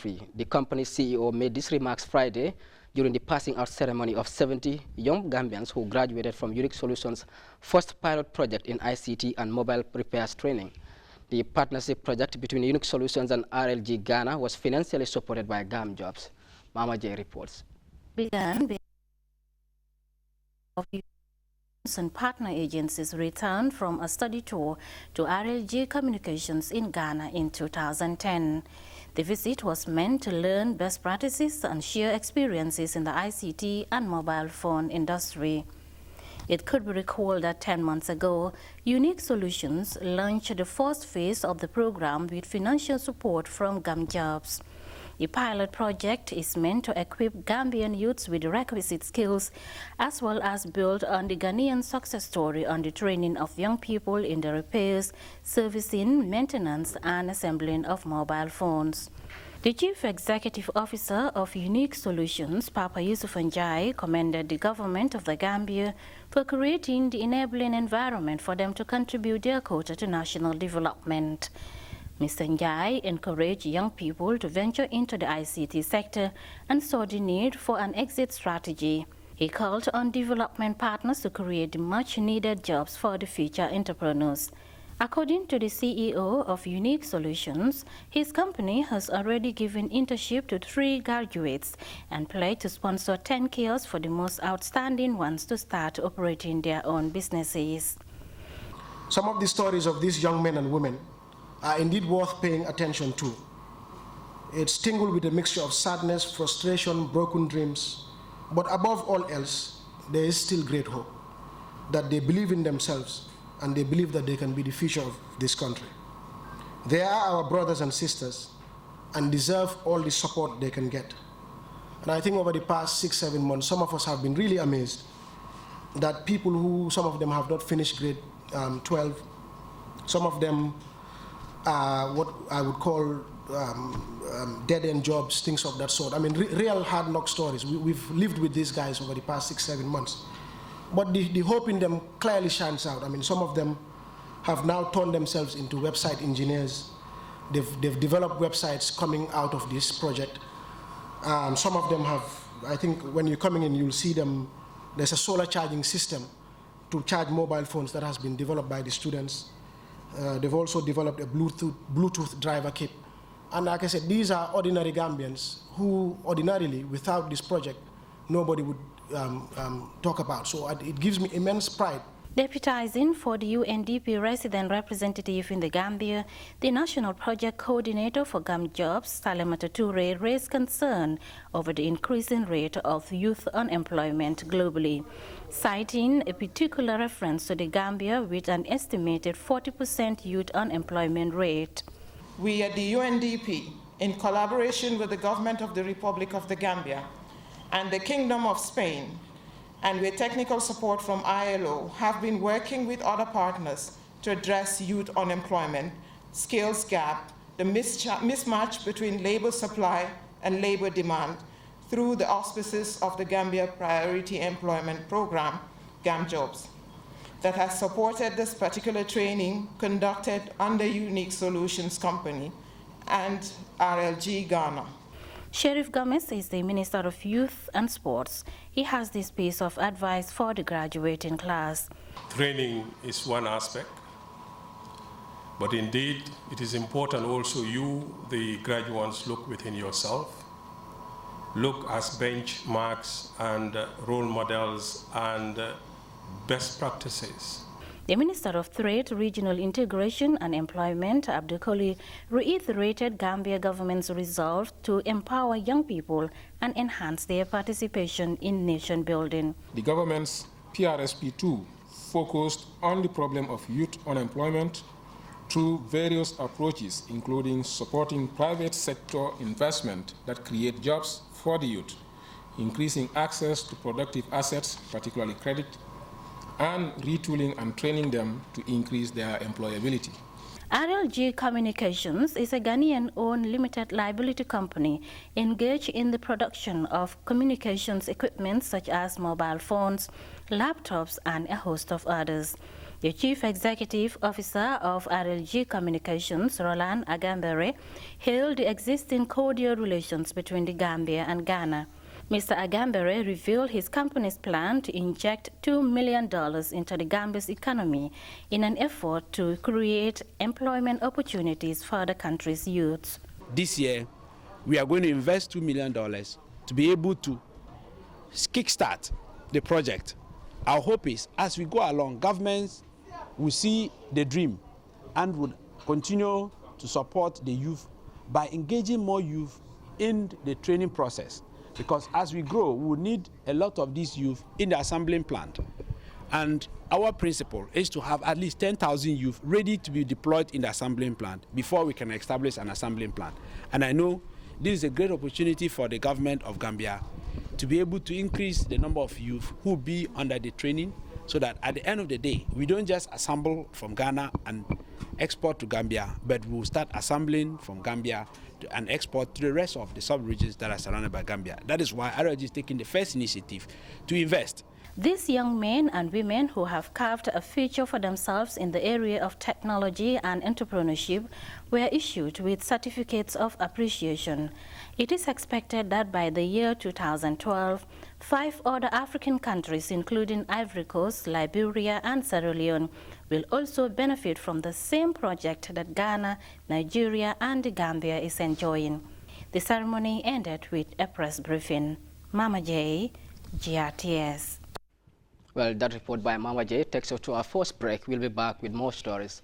industry. The company's CEO made these remarks Friday during the passing out ceremony of 70 young Gambians who graduated from Unique Solutions' first pilot project in ICT and mobile repairs training. The partnership project between Unique Solutions and RLG Ghana was financially supported by Gamjobs. Mama J reports. Began of and partner agencies returned from a study tour to RLG Communications in Ghana in 2010. The visit was meant to learn best practices and share experiences in the ICT and mobile phone industry. It could be recalled that 10 months ago, Unique Solutions launched the first phase of the program with financial support from Gamjobs. The pilot project is meant to equip Gambian youths with the requisite skills, as well as build on the Ghanaian success story on the training of young people in the repairs, servicing, maintenance, and assembling of mobile phones. The Chief Executive Officer of Unique Solutions, Papa Yusuf Njai, commended the government of the Gambia for creating the enabling environment for them to contribute their quota to national development. Mr. Njai encouraged young people to venture into the ICT sector and saw the need for an exit strategy. He called on development partners to create the much-needed jobs for the future entrepreneurs. According to the CEO of Unique Solutions, his company has already given internship to 3 graduates and pledged to sponsor 10 kiosks for the most outstanding ones to start operating their own businesses. Some of the stories of these young men and women are indeed worth paying attention to. It's tingled with a mixture of sadness, frustration, broken dreams, but above all else, there is still great hope that they believe in themselves and they believe that they can be the future of this country. They are our brothers and sisters and deserve all the support they can get. And I think over the past 6-7 months, some of us have been really amazed that people who, some of them have not finished grade 12, some of them what I would call dead-end jobs, things of that sort. I mean, real hard knock stories. We've lived with these guys over the past 6-7 months. But the hope in them clearly shines out. I mean, some of them have now turned themselves into website engineers. They've developed websites coming out of this project. Some of them have, I think when you're coming in, you'll see them, there's a solar charging system to charge mobile phones that has been developed by the students. They've also developed a Bluetooth driver kit. And like I said, these are ordinary Gambians who ordinarily, without this project, nobody would talk about. So it gives me immense pride. Deputizing for the UNDP resident representative in the Gambia, the National Project Coordinator for Gamjobs, Salemata Toure, raised concern over the increasing rate of youth unemployment globally, citing a particular reference to the Gambia with an estimated 40% youth unemployment rate. We at the UNDP, in collaboration with the Government of the Republic of the Gambia and the Kingdom of Spain, and with technical support from ILO, have been working with other partners to address youth unemployment, skills gap, the mismatch between labor supply and labor demand through the auspices of the Gambia Priority Employment Program, Gamjobs, that has supported this particular training conducted under Unique Solutions Company and RLG Ghana. Sheriff Gomez is the Minister of Youth and Sports. He has this piece of advice for the graduating class. Training is one aspect, but indeed it is important also you, the graduates, look within yourself. Look as benchmarks and role models and best practices. The Minister of Trade, Regional Integration and Employment, Abdulkoli, reiterated Gambia government's resolve to empower young people and enhance their participation in nation building. The government's PRSP2 focused on the problem of youth unemployment through various approaches, including supporting private sector investment that create jobs for the youth, increasing access to productive assets, particularly credit, and retooling and training them to increase their employability. RLG Communications is a Ghanaian-owned limited liability company engaged in the production of communications equipment such as mobile phones, laptops, and a host of others. The Chief Executive Officer of RLG Communications, Roland Agambere, hailed the existing cordial relations between the Gambia and Ghana. Mr. Agambere revealed his company's plan to inject $2 million into the Gambia's economy in an effort to create employment opportunities for the country's youths. This year, we are going to invest $2 million to be able to kickstart the project. Our hope is, as we go along, governments will see the dream and would continue to support the youth by engaging more youth in the training process. Because as we grow, we will need a lot of these youth in the assembling plant. And our principle is to have at least 10,000 youth ready to be deployed in the assembling plant before we can establish an assembling plant. And I know this is a great opportunity for the government of Gambia to be able to increase the number of youth who will be under the training, so that at the end of the day, we don't just assemble from Ghana and export to Gambia, but we'll start assembling from Gambia and export to the rest of the sub-regions that are surrounded by Gambia. That is why RLG is taking the first initiative to invest. These young men and women who have carved a future for themselves in the area of technology and entrepreneurship were issued with certificates of appreciation. It is expected that by the year 2012, 5 other African countries, including Ivory Coast, Liberia, and Sierra Leone, will also benefit from the same project that Ghana, Nigeria, and the Gambia is enjoying. The ceremony ended with a press briefing. Mama J, GRTS. Well, that report by Mama J takes us to our first break. We'll be back with more stories.